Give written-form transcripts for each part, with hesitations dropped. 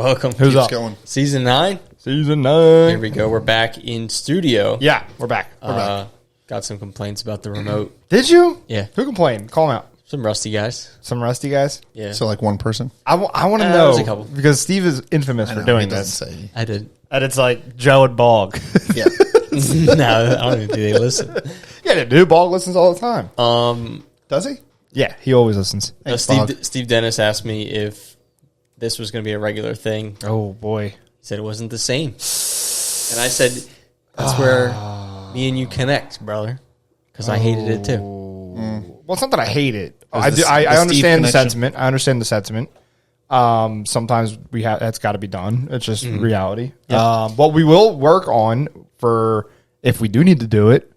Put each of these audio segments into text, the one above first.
Welcome. Who's Keeps up? going. Season 9. Season 9. Here we go. We're back in studio. Yeah, we're back. We're back. Got some complaints about the remote. Did you? Yeah. Who complained? Call them out. Some rusty guys. Some rusty guys? Yeah. So like one person? I want to there's a know, couple. because Steve is infamous for doing this. Say. I did. And it's like Joe and Bog. Yeah. No, I don't even think they listen. Yeah, they do. Bog listens all the time. Does he? Yeah, he always listens. Steve Dennis asked me if this was going to be a regular thing. Oh, boy. He said it wasn't the same. And I said, that's where me and you connect, brother. Because I hated it too. Well, it's not that I hate it. I the understand the Steve sentiment. I understand the sentiment. Sometimes that's got to be done. It's just reality. But we will work on, for if we do need to do it,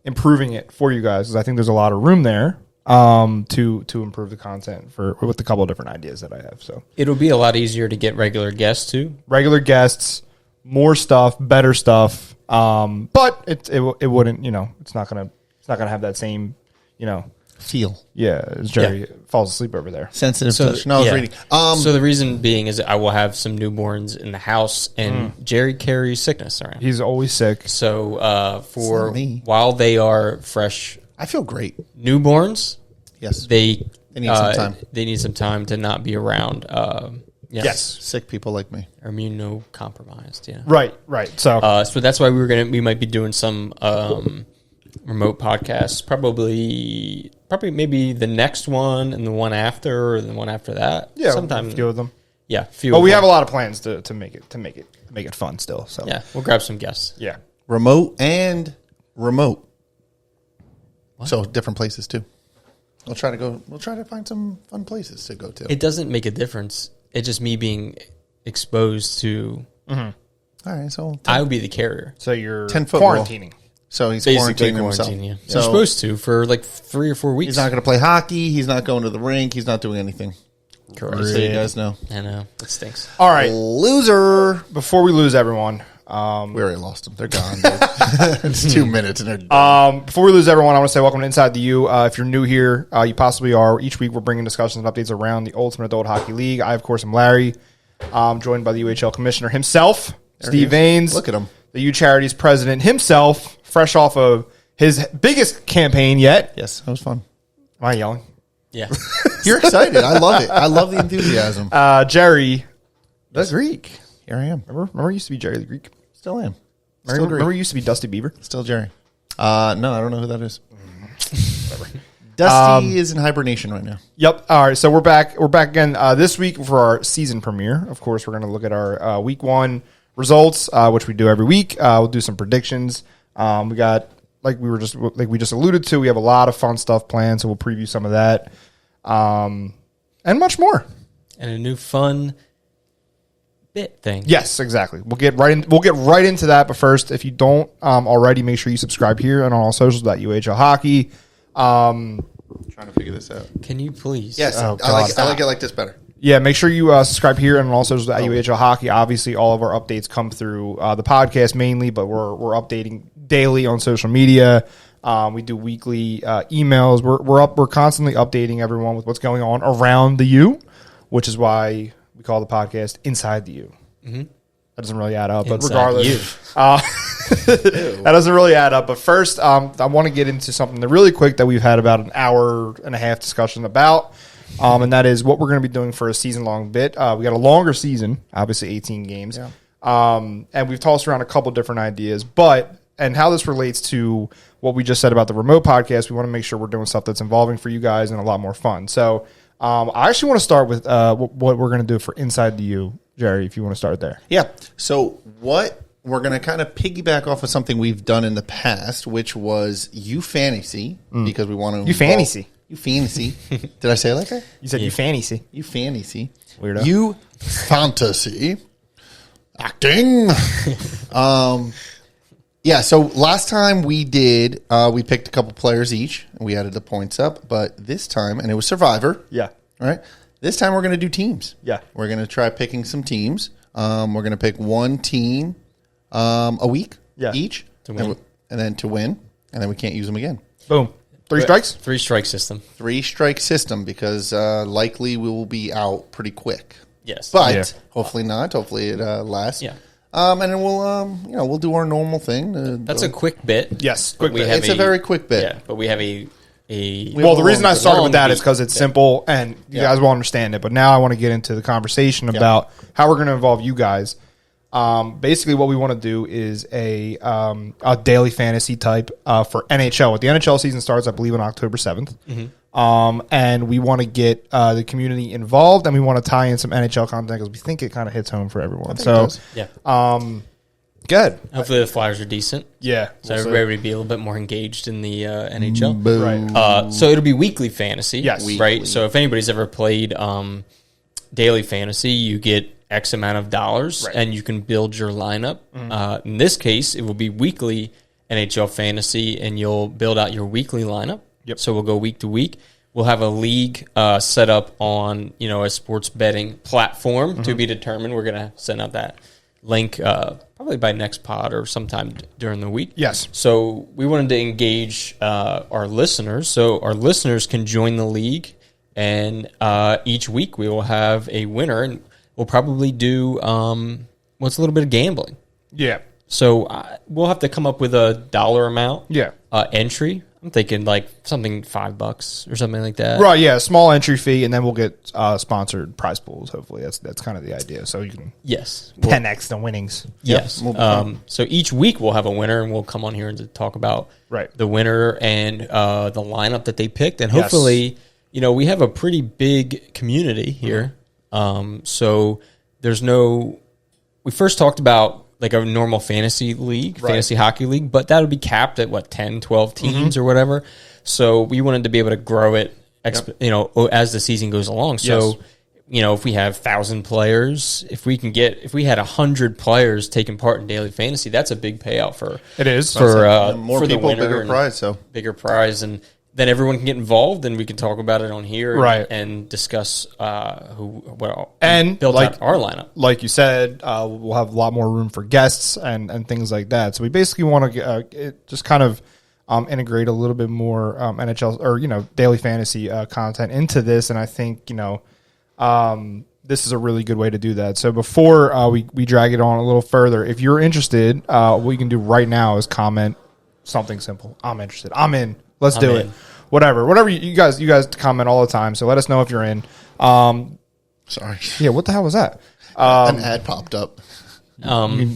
improving it for you guys, because I think there's a lot of room there to improve the content with a couple of different ideas that I have. So It'll be a lot easier to get regular guests too. regular guests, more stuff, better stuff. But it wouldn't, it's not gonna have that same, Feel. yeah, as Jerry falls asleep over there. Sensitive So, touch. No, I was yeah. reading. So the reason being is that I will have some newborns in the house, and Jerry carries sickness around. He's always sick. So for not me. while they are fresh I feel great. newborns, Yes. they need some time. They need some time to not be around. Yes. Sick people like me. Immunocompromised. Yeah. Right. So So that's why we might be doing some remote podcasts. Probably maybe the next one and the one after, or the one after that. yeah, sometime. a few of them. Yeah, few. But of we them. have a lot of plans to make it fun still. So Yeah, we'll grab some guests. yeah. Remote and remote. So different places too. We'll try to find some fun places to go to. It doesn't make a difference. It's just me being exposed to. All right, so I would be the carrier. So you're 10-foot quarantining. so he's Basically quarantining himself. quarantine. Yeah. So You're supposed to for like 3 or 4 weeks. he's not going to play hockey. He's not going to the rink. He's not doing anything. Correct. Just so you guys know. I know it stinks. All right. Loser. Before we lose everyone, We already lost them. They're gone. Dude. It's 2 minutes and they're done. before we lose everyone, I want to say welcome to Inside the U. If you're new here, you possibly are. Each week we're bringing discussions and updates around the Ultimate Adult Hockey League. I, of course, am Larry. Joined by the UHL commissioner himself, Steve Vaines. Look at him. The U Charities president himself, fresh off of his biggest campaign yet. Yes, that was fun. Am I yelling? Yeah. You're excited. I love it. I love the enthusiasm. Jerry, the Greek. Here I am. Remember he used to be Jerry the Greek? Still am. Remember he used to be Dusty Beaver? Still Jerry. No, I don't know who that is. Dusty is in hibernation right now. Yep. All right. So we're back. We're back again this week for our season premiere. Of course, we're going to look at our week 1 results, which we do every week. We'll do some predictions. We got, like we just alluded to, we have a lot of fun stuff planned, so we'll preview some of that, and much more. And a new fun bit thing. Yes, exactly. We'll get right into that. But first, if you don't already, make sure you subscribe here and on all socials at UHL Hockey. Trying to figure this out. Can you please? Yes, Oh, I like God. it like this better. Yeah, make sure you subscribe here and also at UHL Hockey. Obviously, all of our updates come through the podcast mainly, but we're updating daily on social media. We do weekly emails. We're constantly updating everyone with what's going on around the U, which is why we call the podcast Inside the U. Mm-hmm. That doesn't really add up, but Inside regardless, that doesn't really add up. But first, I want to get into something really quick that we've had about an hour and a half discussion about. And that is what we're going to be doing for a season-long bit. We got a longer season, obviously 18 games. Yeah. And we've tossed around a couple different ideas. And how this relates to what we just said about the remote podcast, we want to make sure we're doing stuff that's involving for you guys and a lot more fun. So I actually want to start with what we're going to do for Inside the U. Jerry, if you want to start there. Yeah. So what we're going to kind of piggyback off of something we've done in the past, which was U Fantasy, because we want to... You Fantasy. You Fantasy. Did I say it like that? You said you fantasy. You Fantasy. Weirdo. You Fantasy. Acting. Yeah, so last time we did, we picked a couple players each, and we added the points up. But this time, and it was Survivor. Yeah. All right. This time we're going to do teams. Yeah. We're going to try picking some teams. We're going to pick one team a week each. To win. And then to win. And then we can't use them again. Boom. 3 strikes? 3 strike system. 3 strike system because likely we will be out pretty quick. Yes. But hopefully not. Hopefully it lasts. Yeah. And then we'll do our normal thing. That's a quick bit. Yes, quick bit. It's a very quick bit. Yeah, but we have a well, the reason I started with that is beat. because it's simple and you guys will understand it. But now I want to get into the conversation about how we're going to involve you guys. Basically, what we want to do is a daily fantasy type for NHL. The NHL season starts, I believe, on October 7th. And we want to get the community involved, and we want to tie in some NHL content because we think it kind of hits home for everyone. So, good. Hopefully the Flyers are decent. Yeah. So everybody will be a little bit more engaged in the NHL. Right. So it'll be weekly fantasy. Yes. Right. So if anybody's ever played daily fantasy, you get X amount of dollars and you can build your lineup. In this case, it will be weekly NHL fantasy and you'll build out your weekly lineup. Yep. So we'll go week to week. We'll have a league set up on, a sports betting platform to be determined. We're going to send out that link probably by next pod or sometime during the week. Yes. So we wanted to engage our listeners. So our listeners can join the league, and each week we will have a winner, and we'll probably do what's a little bit of gambling. Yeah. So we'll have to come up with a dollar amount. Yeah. Entry. I'm thinking like something $5 or something like that. Right, yeah, small entry fee, and then we'll get sponsored prize pools. Hopefully, that's kind of the idea. So you can 10x the winnings. Yes. So each week we'll have a winner, and we'll come on here and to talk about the winner and the lineup that they picked, and hopefully, we have a pretty big community here. So there's no. We first talked about like a normal fantasy league, fantasy hockey league, but that would be capped at 10, 12 teams or whatever. So we wanted to be able to grow it, as the season goes along. So, if we have 1,000 players, if we had 100 players taking part in daily fantasy, that's a big payout for more for people, the winner, bigger prize. So bigger prize, and then everyone can get involved, and we can talk about it on here, and discuss and build out our lineup. Like you said, we'll have a lot more room for guests and things like that. So we basically want to just kind of integrate a little bit more NHL or daily fantasy content into this, and I think this is a really good way to do that. So before we drag it on a little further, if you're interested, what you can do right now is comment something simple. I'm interested. I'm in. Let's do it. Whatever you guys comment all the time. So let us know if you're in. Sorry. Yeah. What the hell was that? An ad popped up. You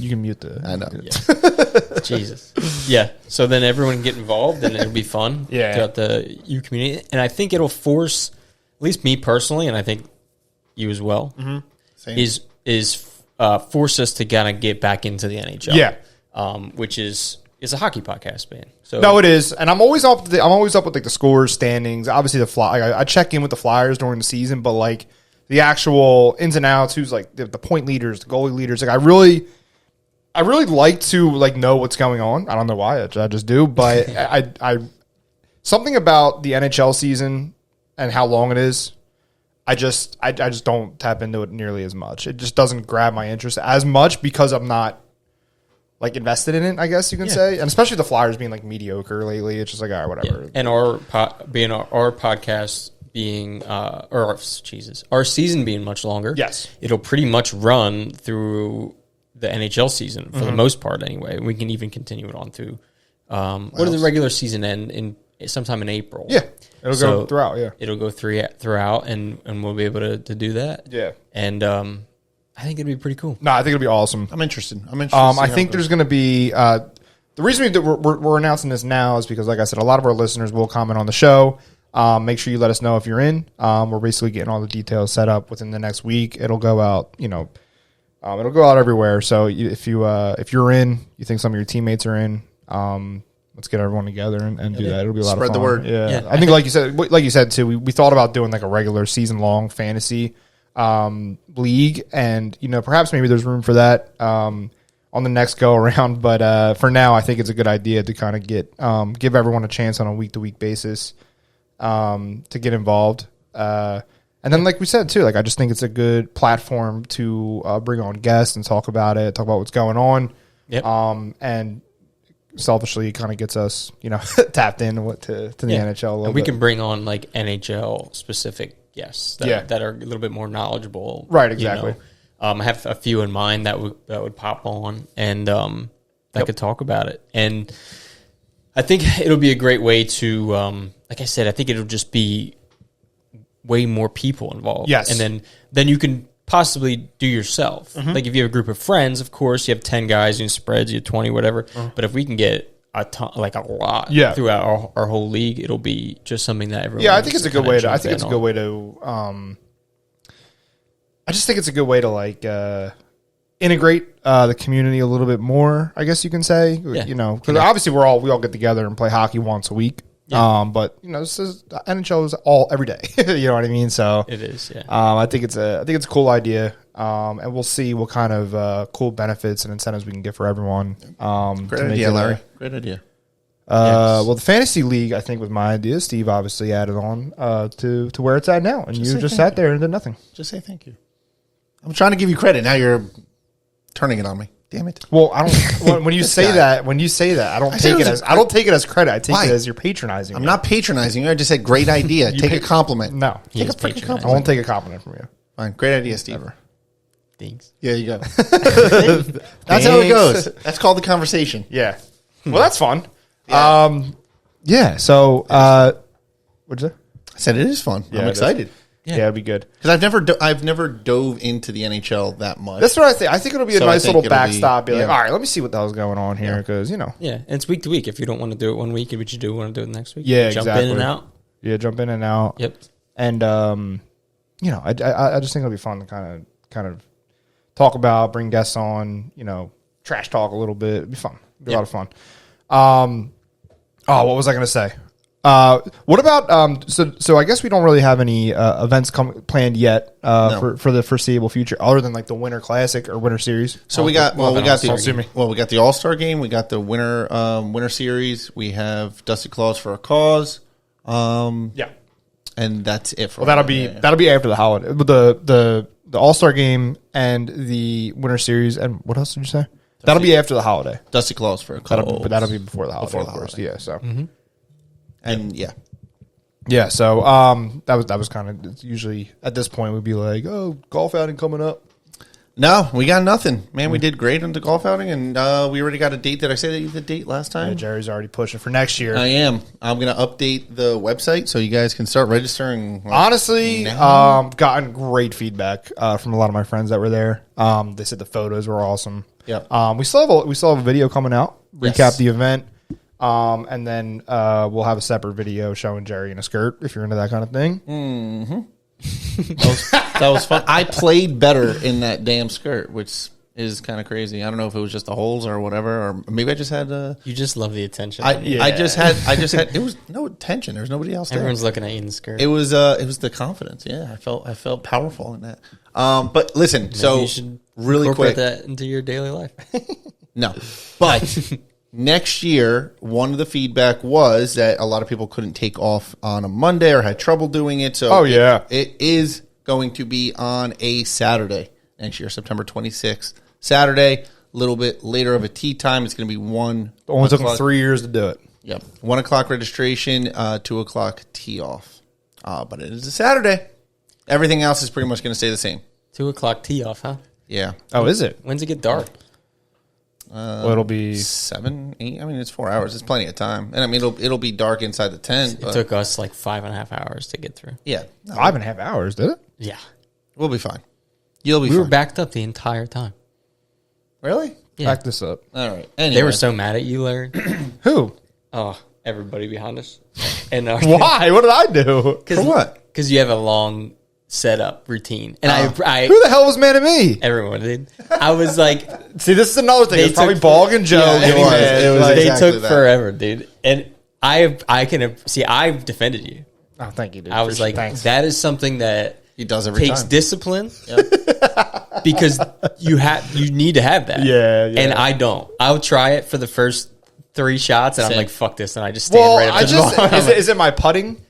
can mute the. I know. Yeah. Jesus. Yeah. So then everyone can get involved, and it'll be fun. Throughout the U community, and I think it'll force, at least me personally, and I think you as well, is force us to kind of get back into the NHL. Yeah. Which is a hockey podcast, man. So no, it is, and I'm always up with like the scores, standings. Obviously, I check in with the Flyers during the season, but like the actual ins and outs, who's like the point leaders, the goalie leaders. Like I really like to like know what's going on. I don't know why, I just do, but I something about the NHL season and how long it is. I just don't tap into it nearly as much. It just doesn't grab my interest as much because I'm not like invested in it, I guess you can say, and especially the Flyers being like mediocre lately. It's just like, all right, whatever. Yeah. And our podcast being, our season being much longer. Yes, it'll pretty much run through the NHL season for the most part, anyway. We can even continue it on through. What does the regular season end in? Sometime in April. Yeah, it'll go throughout. Yeah, it'll go throughout, and we'll be able to do that. Yeah, and I think it'd be pretty cool. No, I think it'd be awesome. I'm interested. I think there's going to be the reason we're announcing this now is because, like I said, a lot of our listeners will comment on the show. Make sure you let us know if you're in. We're basically getting all the details set up within the next week. It'll go out. It'll go out everywhere. So if you're in, you think some of your teammates are in. Let's get everyone together and do that. It'll be a lot of fun. Spread the word. Yeah. I think like you said too, we thought about doing like a regular season long fantasy league, and perhaps maybe there's room for that on the next go around. But for now, I think it's a good idea to kind of give everyone a chance on a week to week basis to get involved. And then, like we said too, like I just think it's a good platform to bring on guests and talk about what's going on. Yep. And selfishly, it kind of gets us, tapped in to the NHL a little and we bit. can bring on like NHL specific guests that are a little bit more knowledgeable. Right, exactly. I have a few in mind that would pop on and that could talk about it. And I think it'll be a great way to, like I said, I think it'll just be way more people involved. Yes. And then you can possibly do yourself. Mm-hmm. Like if you have a group of friends, of course, you have 10 guys doing spreads, you have 20, whatever. But if we can get a ton, like a lot throughout our whole league, it'll be just something that everyone. Yeah, I think it's a good way to. I think it's a good way to. I just think it's a good way to like integrate the community a little bit more. I guess you can say, because obviously we all get together and play hockey once a week. Yeah. But this is NHL is every day. You know what I mean? So it is. Yeah. I think it's a cool idea. And we'll see what kind of cool benefits and incentives we can get for everyone. Great idea, Larry. Great idea. Well, the fantasy league, I think, was my idea. Steve obviously added on to where it's at now, and you just sat there and did nothing. Just say thank you. I'm trying to give you credit. Now you're turning it on me. Damn it. Well, I don't. When you say that, I don't take it as credit. I take it as you're patronizing. I'm not patronizing you. I just said great idea. Take a compliment. No, take a freaking compliment. I won't take a compliment from you. Fine. Great idea, Steve. Thanks. Yeah, you go. That's how it goes. That's called the conversation. Yeah. Well, that's fun. Yeah. So, what'd you say? I said it is fun. Yeah, I'm excited. Yeah, it'd be good because I've never dove into the NHL that much. That's what I think. I think it'll be a nice little backstop. Be like, all right, let me see what the hell's going on here, because Yeah, and it's week to week. If you don't want to do it one week, but you do want to do it next week, yeah, jump in and out. Yeah, jump in and out. Yep. And I just think it'll be fun to kind of talk about, bring guests on, trash talk a little bit. It'd be fun. It'd be a lot of fun. What was I going to say? What about so I guess we don't really have any events planned yet for the foreseeable future, other than like the Winter Classic or Winter Series. So we got the All-Star game, we got the Winter Series, we have Dusty Claws for a Cause. And that's it for that'll be after the holiday. But the All-Star game and the Winter Series, and what else did you say? That'll be after the holiday. Dusty Claws for a Cause. But that'll be before the holiday, of course. Yeah, so. Mm-hmm. And yeah. So that was kind of usually at this point we'd be like, oh, golf outing coming up. No, we got nothing, man. We did great on the golf outing, and we already got a date. Did I say the date last time? Yeah, Jerry's already pushing for next year. I am. I'm going to update the website so you guys can start registering. Honestly, gotten great feedback from a lot of my friends that were there. They said the photos were awesome. Yeah. We still have a video coming out. Recap the event. And then we'll have a separate video showing Jerry in a skirt if you're into that kind of thing. Mm-hmm. That was fun. I played better in that damn skirt, which is kind of crazy. I don't know if it was just the holes or whatever, or maybe I just had. You just love the attention. I just had. It was no attention. There was nobody else there. Everyone's looking at you in the skirt. It was the confidence. Yeah, I felt powerful in that. But listen, maybe so you should really quick that into your daily life. No, but. Next year, one of the feedback was that a lot of people couldn't take off on a Monday or had trouble doing it. So it is going to be on a Saturday next year, September 26th. Saturday, a little bit later of a tee time. It's going to be 1 It only took them 3 years to do it. Yep. 1 o'clock registration, 2 o'clock tee off. But it is a Saturday. Everything else is pretty much going to stay the same. 2 o'clock tee off, huh? Yeah. Oh, is it? When's it get dark? It'll be 7, 8. I mean, it's 4 hours. It's plenty of time, and I mean, it'll be dark inside the tent. It took us like 5.5 hours to get through. Yeah, 5.5 hours, did it? Yeah, we'll be fine. You'll be. We fine. were backed up the entire time. Really? Yeah. Back this up. All right. Anyway. They were so mad at you, Larry. Who? Oh, everybody behind us. And why? What did I do? For what? Because you have a long setup routine, and I who the hell was mad at me? Everyone did. I was like, see, this is another thing. It's probably Bog and Joe. Yeah, it was they exactly took forever, dude. And I've defended you. Oh, thank you, dude. I was like, that is something that he does every takes time. Discipline. Because you need to have that. Yeah. And I don't. I'll try it for the first 3 shots, and I'm like, fuck this, and I just stand right up to the ball. Is it my putting?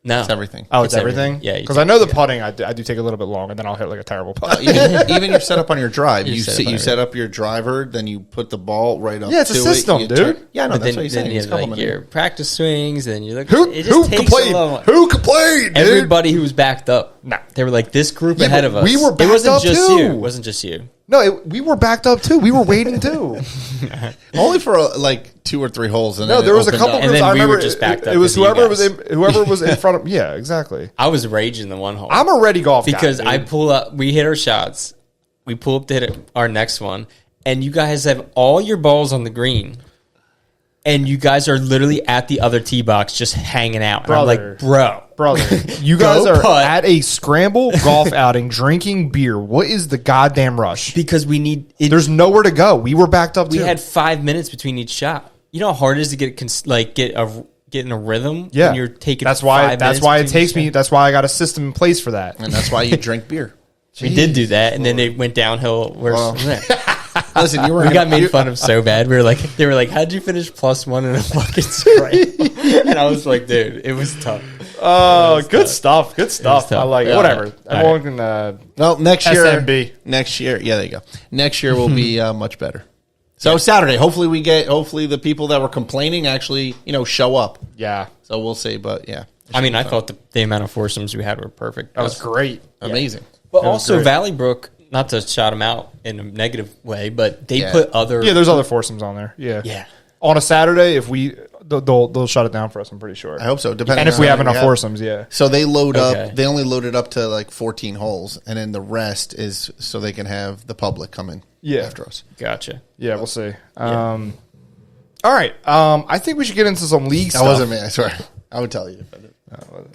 No. It's everything. Oh, it's everything? Yeah. Because I know the putting, I do take a little bit long, and then I'll hit like a terrible putt. Even your setup on your drive. You set up your driver, then you put the ball right up. Yeah, it's a system, dude. Yeah, no, that's then, what you're saying. You have like your practice swings, and you look. Who complained? Who complained? Everybody who was backed up. Nah. They were like this group ahead of us. We were backed up just too. You. It wasn't just you. No, we were backed up too. We were waiting too. Only for like 2 or 3 holes. And no, there was a couple. And then I remember we were just backed up. It was whoever was in front of. Yeah, exactly. I was raging the one hole. I'm a ready golf guy, because I pull up. We hit our shots. We pull up to hit our next one, and you guys have all your balls on the green, and you guys are literally at the other tee box just hanging out. And I'm like, brother, you guys are at a scramble golf outing drinking beer. What is the goddamn rush? Because we need. There's nowhere to go. We were backed up. We had 5 minutes between each shot. You know how hard it is to get in a rhythm. Yeah, when you're taking. That's why it takes me. That's why I got a system in place for that, and that's why you drink beer. We did do that, and then it went downhill. Listen, we got made fun of so bad. They were like, "How'd you finish +1 in a fucking scrape?" And I was like, "Dude, it was tough." Oh, good stuff. Good stuff. I like it. Whatever. Everyone can. Well, next year. SMB. Next year, yeah, there you go. Next year will be much better. So Saturday, hopefully the people that were complaining actually, show up. Yeah. So we'll see, but yeah. I mean, I thought the amount of foursomes we had were perfect. That was great. Amazing. But also Valley Brook, not to shout them out in a negative way, but they put other. Yeah, there's other foursomes on there. Yeah. Yeah. On a Saturday, if they'll shut it down for us. I'm pretty sure. I hope so. And if we have enough foursomes, yeah. So they load up. They only load it up to like 14 holes, and then the rest is so they can have the public come in. After us. Gotcha. Yeah, we'll see. All right. I think we should get into some league stuff. That wasn't me. I swear. I would tell you.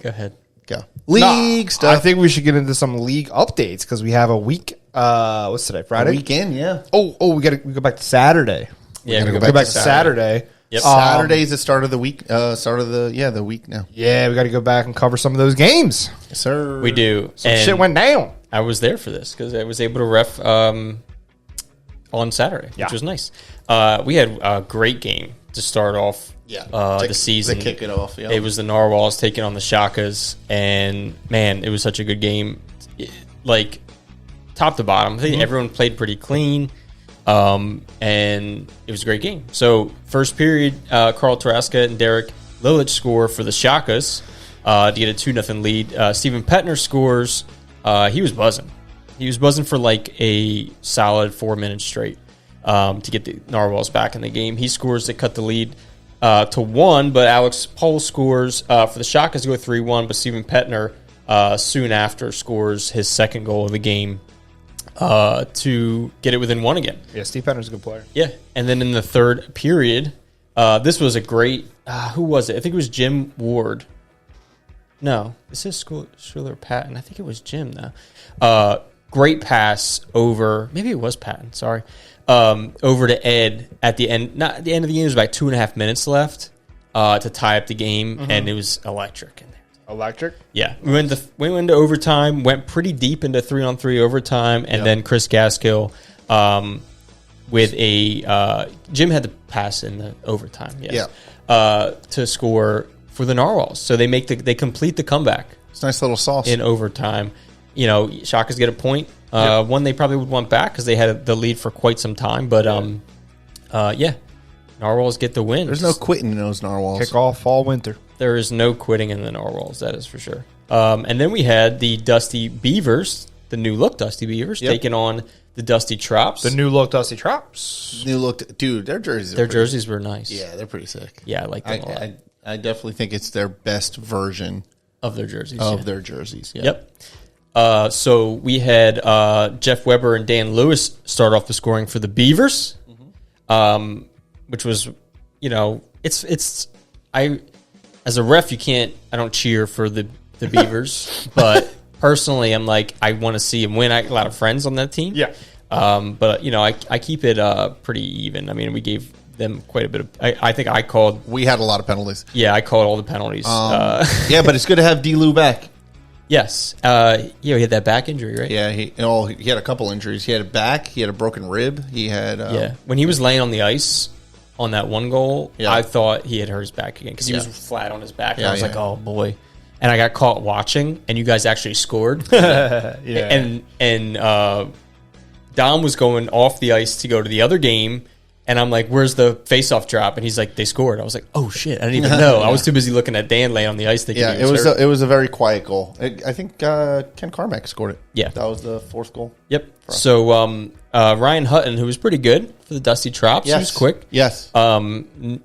Go ahead. Go. League stuff. I think we should get into some league updates because we have a week. What's today? Friday. Weekend. Yeah. We go back to Saturday. Yeah, we go back to Saturday. Yep. Saturday's the start of the week. The week now. Yeah, we got to go back and cover some of those games. Yes, sir. We do. Some shit went down. I was there for this because I was able to ref on Saturday, which was nice. We had a great game to start off the season. To kick it off, yeah. It was the Narwhals taking on the Shakas, and man, it was such a good game. Like, top to bottom, I think everyone played pretty clean, and it was a great game. So, first period, Carl Taraska and Derek Lilich score for the Shakas to get a 2-0 lead. Steven Petner scores. He was buzzing. He was buzzing for like a solid 4 minutes straight to get the Narwhals back in the game. He scores to cut the lead to 1, but Alex Pohl scores for the Shakas to go 3-1, but Steven Petner soon after scores his second goal of the game to get it within 1 again. Yeah, Steve Petner's a good player. Yeah, and then in the third period, this was a great, who was it? I think it was Jim Ward. No, this is Schuyler Patton. I think it was Jim, though. Great pass over, maybe it was Patton, sorry, over to Ed at the end. Not at the end of the game, it was about 2.5 minutes left to tie up the game, and it was electric in there. Electric? Yeah. We went into overtime, went pretty deep into 3-on-3 overtime, and then Chris Gaskill with a Jim had the pass in the overtime, to score for the Narwhals. So they complete the comeback. It's a nice little sauce. In overtime. Shakas get a point. One they probably would want back because they had the lead for quite some time. But, Narwhals get the win. There's no quitting in those Narwhals. Kick off fall, winter. There is no quitting in the Narwhals, that is for sure. And then we had the Dusty Beavers, the new look Dusty Beavers, taking on the Dusty Trops. The new look Dusty Trops. Dude, their jerseys jerseys were nice. Yeah, they're pretty sick. Yeah, I like them a lot. I definitely think it's their best version of their jerseys. Their jerseys, yeah. Yep. So we had Jeff Weber and Dan Lewis start off the scoring for the Beavers, which was, as a ref, I don't cheer for the Beavers, but personally, I'm like, I want to see them win. I got a lot of friends on that team. Yeah. But, I keep it pretty even. I mean, we gave them quite a bit of. I think I called. We had a lot of penalties. Yeah, I called all the penalties. Yeah, but it's good to have D-Lou back. Yes. He had that back injury, right? Yeah, he had a couple injuries. He had a back. He had a broken rib. He had. When he was laying on the ice on that one goal, I thought he had hurt his back again because he was flat on his back. And I was like, oh boy. and I got caught watching, and you guys actually scored. And Dom was going off the ice to go to the other game, and I'm like, "Where's the face-off drop?" And he's like, "They scored." I was like, "Oh shit, I didn't even know." I was too busy looking at Dan lay on the ice. Thinking it was a very quiet goal. I think Ken Carmack scored it. Yeah, that was the fourth goal. Yep. So Ryan Hutton, who was pretty good for the Dusty Trops, he was quick. Yes.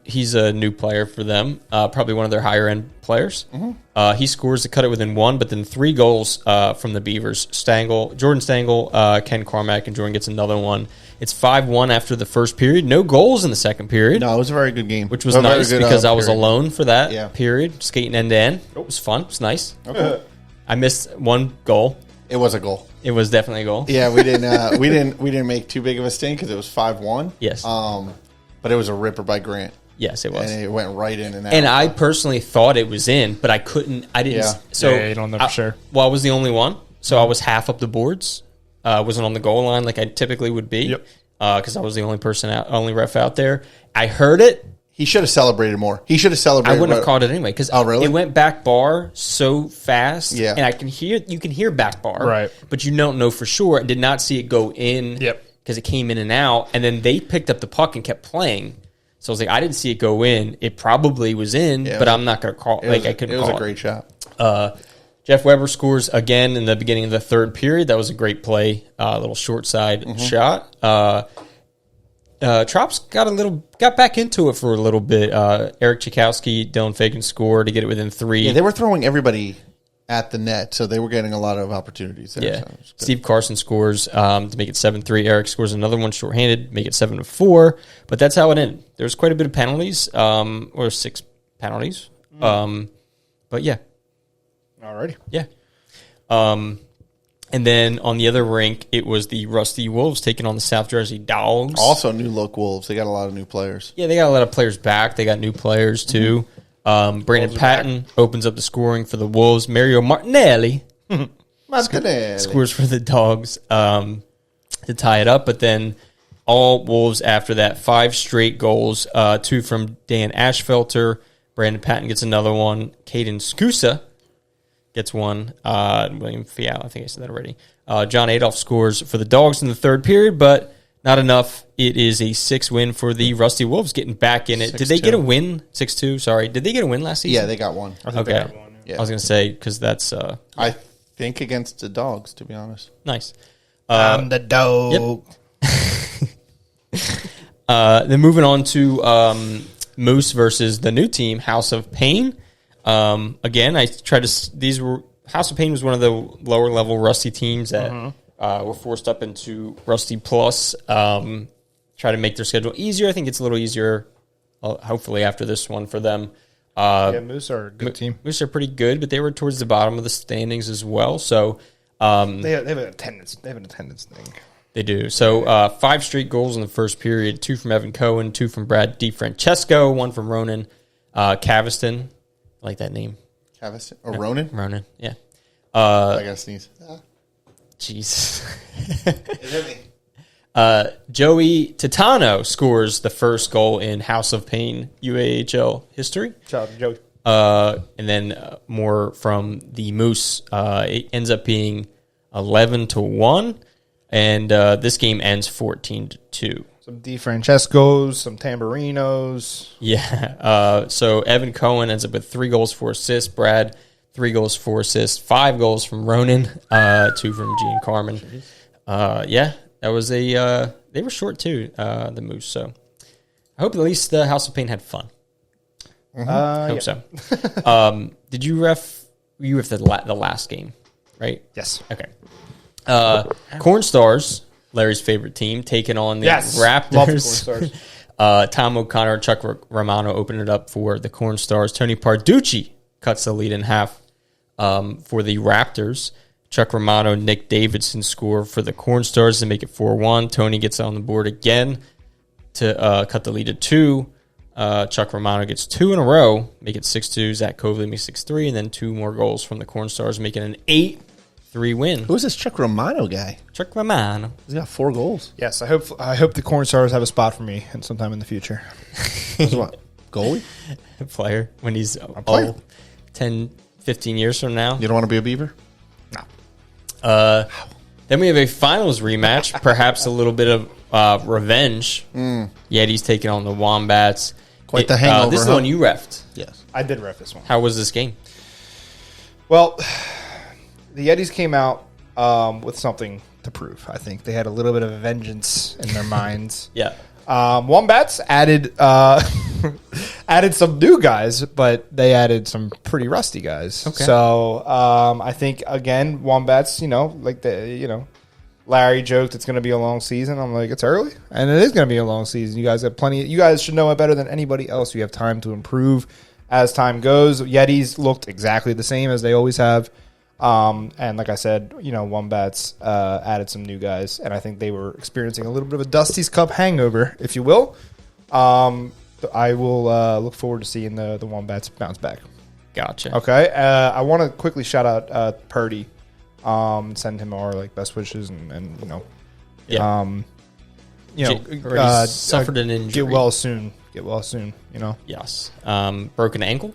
He's a new player for them, probably one of their higher end players. Mm-hmm. He scores to cut it within 1, but then 3 goals from the Beavers. Jordan Stangl, Ken Carmack, and Jordan gets another one. It's 5-1 after the first period. No goals in the second period. No, it was a very good game. Which was nice because I was alone for that period, skating end to end. It was fun. It was nice. Okay. I missed 1 goal. It was a goal. It was definitely a goal. Yeah, we didn't we didn't make too big of a stink because it was 5-1. Yes. But it was a ripper by Grant. Yes, it was. And it went right in and out. And I personally thought it was in, but I couldn't. I didn't. Yeah. So you don't know for sure. Well, I was the only one, so I was half up the boards. Wasn't on the goal line like I typically would be. Yep. Because I was the only ref out there. I heard it. He should have celebrated more. He should have celebrated. I wouldn't have caught it anyway because it went back bar so fast. Yeah, and you can hear back bar, right? But you don't know for sure. I did not see it go in. Yep. Because it came in and out, and then they picked up the puck and kept playing. So I was like, I didn't see it go in. It probably was in, but I'm not going to call. I couldn't call it. It was a great shot. Jeff Weber scores again in the beginning of the third period. That was a great play, little short side shot. Trops got back into it for a little bit. Eric Chikowski, Dylan Fagan scored to get it within 3. Yeah, they were throwing everybody at the net, so they were getting a lot of opportunities there. Yeah. So Steve Carson scores to make it 7-3. Eric scores another one shorthanded, make it 7-4. But that's how it ended. There was quite a bit of penalties, or 6 penalties. But yeah. Alrighty. Yeah. And then on the other rink, it was the Rusty Wolves taking on the South Jersey Dogs. Also new look Wolves. They got a lot of new players. Yeah, they got a lot of players back. They got new players, too. Brandon Patton opens up the scoring for the Wolves. Mario Martinelli scores for the Dogs to tie it up. But then all Wolves after that, 5 straight goals, 2 from Dan Ashfelter. Brandon Patton gets another one. Caden Scusa gets one. William Fial, I think I said that already. John Adolph scores for the Dogs in the third period, but not enough. It is a 6 win for the Rusty Wolves getting back in it. 6-2. Did they get a win? 6-2, sorry. Did they get a win last season? Yeah, they got one. I think they got one. Yeah. I was going to say, because that's... I think against the Dogs, to be honest. Nice. I'm the dog. Yep. Then moving on to Moose versus the new team, House of Pain. Again, I tried to. House of Pain was one of the lower level Rusty teams that were forced up into Rusty Plus. Try to make their schedule easier. I think it's a little easier, hopefully, after this one for them. Moose are a good team. Moose are pretty good, but they were towards the bottom of the standings as well. So they have an attendance. They have an attendance thing. They do. So 5 straight goals in the first period. 2 from Evan Cohen, 2 from Brad DiFrancesco, 1 from Ronan Caviston. I like that name. Caviston? Or Ronan? Ronan, yeah. I gotta sneeze. Jeez. It hit me. Joey Titano scores the first goal in House of Pain UAHL history. Shout out to Joey. And then more from the Moose. It ends up being 11-1, and this game ends 14-2. Some DiFrancescos, some Tamburinos. Yeah. So Evan Cohen ends up with 3 goals, 4 assists. Brad, 3 goals, 4 assists. 5 goals from Ronan, 2 from Gene Carmen. Yeah, that was a. They were short too, the Moose. So I hope at least the House of Pain had fun. Hope so. Did you ref? You ref the last game, right? Yes. Okay. Corn Stars, Larry's favorite team, taking on the Raptors. Love the Corn Stars. Tom O'Connor, Chuck Romano open it up for the Corn Stars. Tony Parducci cuts the lead in half for the Raptors. Chuck Romano, Nick Davidson score for the Corn Stars to make it 4-1. Tony gets on the board again to cut the lead to 2. Chuck Romano gets 2 in a row, make it 6-2. Zach Coveley makes 6-3, and then 2 more goals from the Corn Stars, making an 8-3 win. Who's this Chuck Romano guy? Chuck Romano. He's got 4 goals. Yes, I hope the Corn Stars have a spot for me and sometime in the future. What? Goalie? Player when he's all 10 15 years from now. You don't want to be a Beaver? No. Then we have a finals rematch, perhaps a little bit of revenge. Yetis taking on the Wombats. Quite the hangover. This is the one you reffed. Yes. I did ref this one. How was this game? Well, the Yetis came out with something to prove. I think they had a little bit of vengeance in their minds. Yeah. Wombats added added some new guys, but they added some pretty rusty guys. Okay. So I think again, Wombats, Larry joked it's going to be a long season. I'm like, it's early, and it is going to be a long season. You guys have plenty. You guys should know it better than anybody else. You have time to improve as time goes. Yetis looked exactly the same as they always have. And like I said, Wombats added some new guys, and I think they were experiencing a little bit of a Dusty's Cup hangover, if you will. I will look forward to seeing the Wombats bounce back. Gotcha. Okay. I want to quickly shout out Purdy, send him our best wishes, and suffered an injury. Get well soon. Yes. Broken ankle.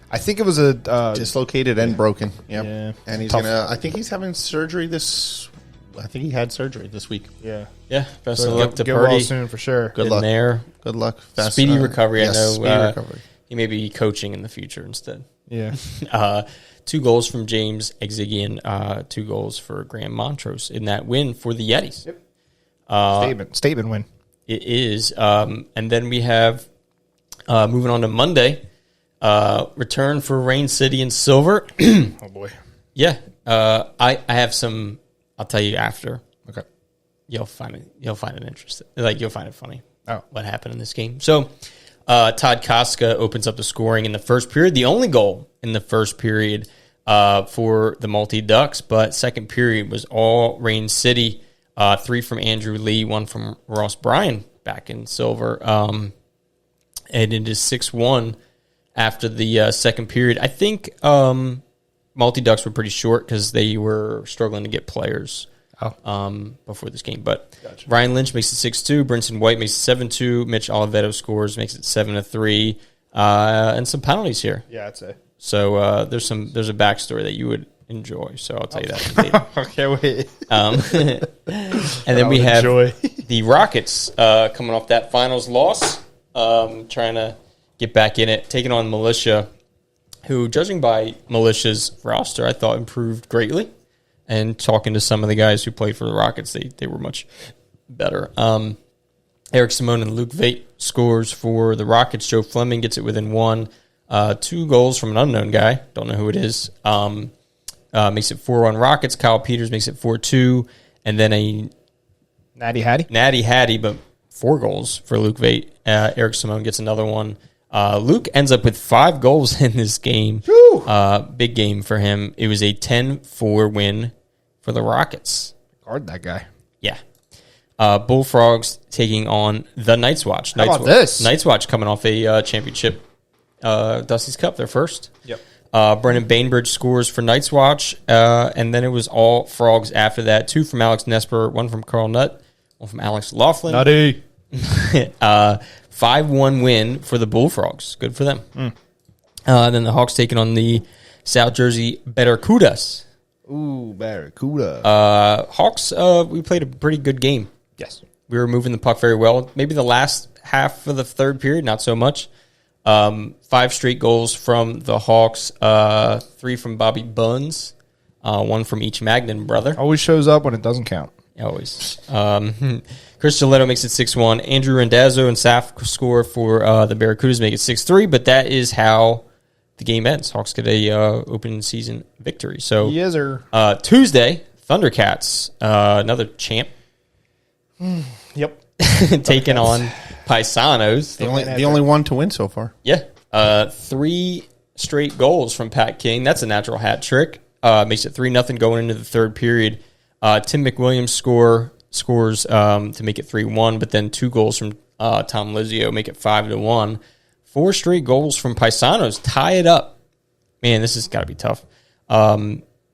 I think it was a dislocated and broken. Yep. Yeah. And he's I think he's having surgery I think he had surgery this week. Yeah. Yeah. Best of luck to get Purdy. well soon for sure. Good luck. There. Good luck. Speedy recovery. Yes, I know. Speedy recovery. He may be coaching in the future instead. Yeah. 2 goals from James Exigian. 2 goals for Graham Montrose in that win for the Yetis. Yep. Statement win. It is. And then we have, moving on to Monday, return for Rain City and Silver. Oh, boy. Yeah. I have some, I'll tell you after. Okay. You'll find it interesting. You'll find it funny. Oh. What happened in this game. So, Todd Koska opens up the scoring in the first period. The only goal in the first period for the Multi-Ducks, but second period was all Rain City. 3 from Andrew Lee, 1 from Ross Bryan back in Silver. And it is 6-1 after the second period. I think Multi-Ducks were pretty short because they were struggling to get players before this game. But gotcha. Ryan Lynch makes it 6-2. Brinson White makes it 7-2. Mitch Oliveto scores, makes it 7-3. And some penalties here. Yeah, I'd say. So there's a backstory that you would enjoy. So I'll tell you that later. Okay, wait. And then we have the Rockets coming off that finals loss, trying to get back in it, taking on Militia, who, judging by Militia's roster, I thought improved greatly. And talking to some of the guys who played for the Rockets, they were much better. Eric Simone and Luke Vate scores for the Rockets. Joe Fleming gets it within 1. 2 goals from an unknown guy. Don't know who it is. Makes it 4-1 Rockets. Kyle Peters makes it 4-2. And then a Natty Hattie, but 4 goals for Luke Vate. Eric Simone gets another one. Luke ends up with 5 goals in this game. Big game for him. It was a 10-4 win for the Rockets. Guard that guy. Yeah. Bullfrogs taking on the Night's Watch. How about this? Night's Watch coming off a championship Dusty's Cup, their first. Yep. Brennan Bainbridge scores for Night's Watch, and then it was all Frogs after that. 2 from Alex Nesper, 1 from Carl Nutt, 1 from Alex Laughlin. Nutty. 5-1 win for the Bullfrogs. Good for them. Then the Hawks taking on the South Jersey Barracudas. Ooh, Barracuda. Hawks, we played a pretty good game. Yes. We were moving the puck very well. Maybe the last half of the third period, not so much. 5 straight goals from the Hawks, 3 from Bobby Buns, 1 from each Magnan brother. Always shows up when it doesn't count. Always. Chris Gilletto makes it 6-1. Andrew Randazzo and Saf score for the Barracudas, make it 6-3, but that is how the game ends. Hawks get a open season victory. So yes, sir. Tuesday, Thundercats, another champ. Yep. Taking on Paisanos. The only one to win so far. Yeah. 3 straight goals from Pat King. That's a natural hat trick. Makes it 3-0 going into the third period. Tim McWilliams scores to make it 3-1, but then 2 goals from Tom Lizio make it 5-1. 4 straight goals from Paisanos. Tie it up. Man, this has got to be tough.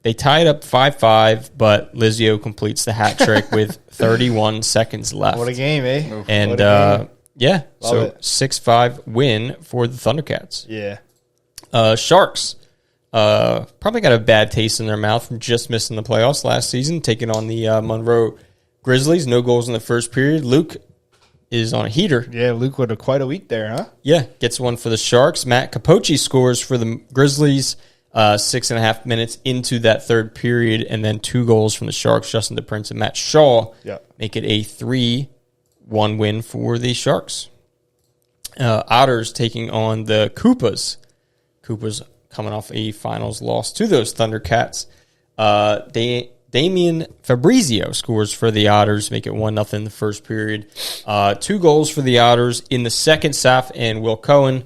They tie it up 5-5, but Lizio completes the hat trick with 31 seconds left. What a game, eh? And, yeah, Love so 6-5 win for the Thundercats. Yeah. Sharks probably got a bad taste in their mouth from just missing the playoffs last season, taking on the Monroe Grizzlies. No goals in the first period. Luke is on a heater. Yeah, Luke with quite a week there, huh? Yeah, gets one for the Sharks. Matt Capocci scores for the Grizzlies 6.5 minutes into that third period, and then 2 goals from the Sharks. Justin DePrince and Matt Shaw make it a 3-1 win for the Sharks. Otters taking on the Koopas. Koopas coming off a finals loss to those Thundercats. Damian Fabrizio scores for the Otters, make it 1-0 in the first period. 2 goals for the Otters in the second. Saf and Will Cohen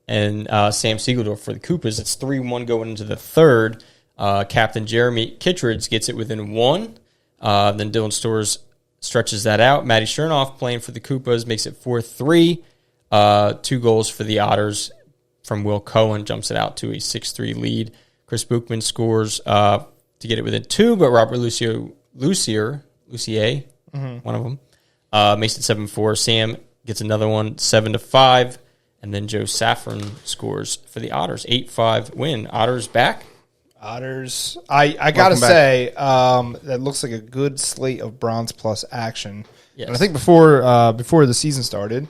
and Sam Siegeldorf for the Koopas. It's 3-1 going into the third. Captain Jeremy Kittredge gets it within 1. Then Dylan Storrs stretches that out. Matty Chernoff playing for the Koopas makes it 4-3. 2 goals for the Otters from Will Cohen, jumps it out to a 6-3 lead. Chris Buchman scores to get it within 2, but Robert Lucier, one of them, makes it 7-4. Sam gets another one, 7-5, and then Joe Safran scores for the Otters, 8-5 win. Otters back. Otters, I gotta say, that looks like a good slate of Bronze Plus action. Yes. And I think before the season started,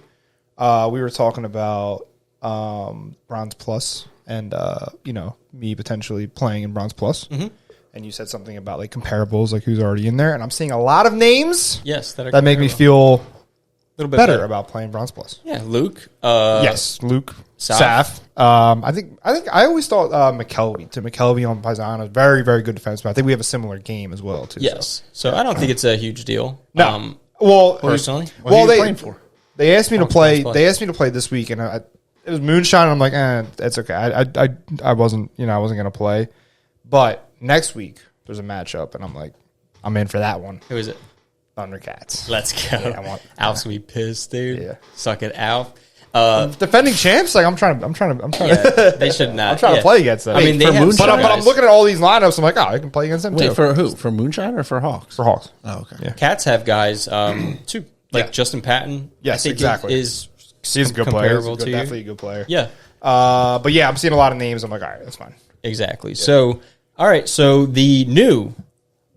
we were talking about Bronze Plus and me potentially playing in Bronze Plus. Mm-hmm. And you said something about like comparables, like who's already in there, and I'm seeing a lot of names. Yes, that make me feel a little bit better about playing Bronze Plus. Yeah, Luke. Yes, Luke. Saf. I think I always thought McKelvey on Paisano, very very good defenseman. I think we have a similar game as well too. Yes, so I don't think it's a huge deal. No, personally, they asked me to play. They asked me to play this week, and it was Moonshine. And I'm like, it's okay. I wasn't gonna play, but next week there's a matchup, and I'm like, I'm in for that one. Who is it? Thundercats. Let's go. Yeah, Alf's gonna be pissed, dude. Yeah, suck it, Alf. Defending champs, like I'm trying to. They should not. I'm trying to play against them. I mean, but I'm looking at all these lineups. I'm like, I can play against them too. For who? For Moonshine or for Hawks? For Hawks. Oh, okay. Yeah. Cats have guys too, like Justin Patton. Yes, I think exactly. He's a good player. Definitely a good player. Yeah. But yeah, I'm seeing a lot of names. I'm like, all right, that's fine. Exactly. Yeah. So, all right. So the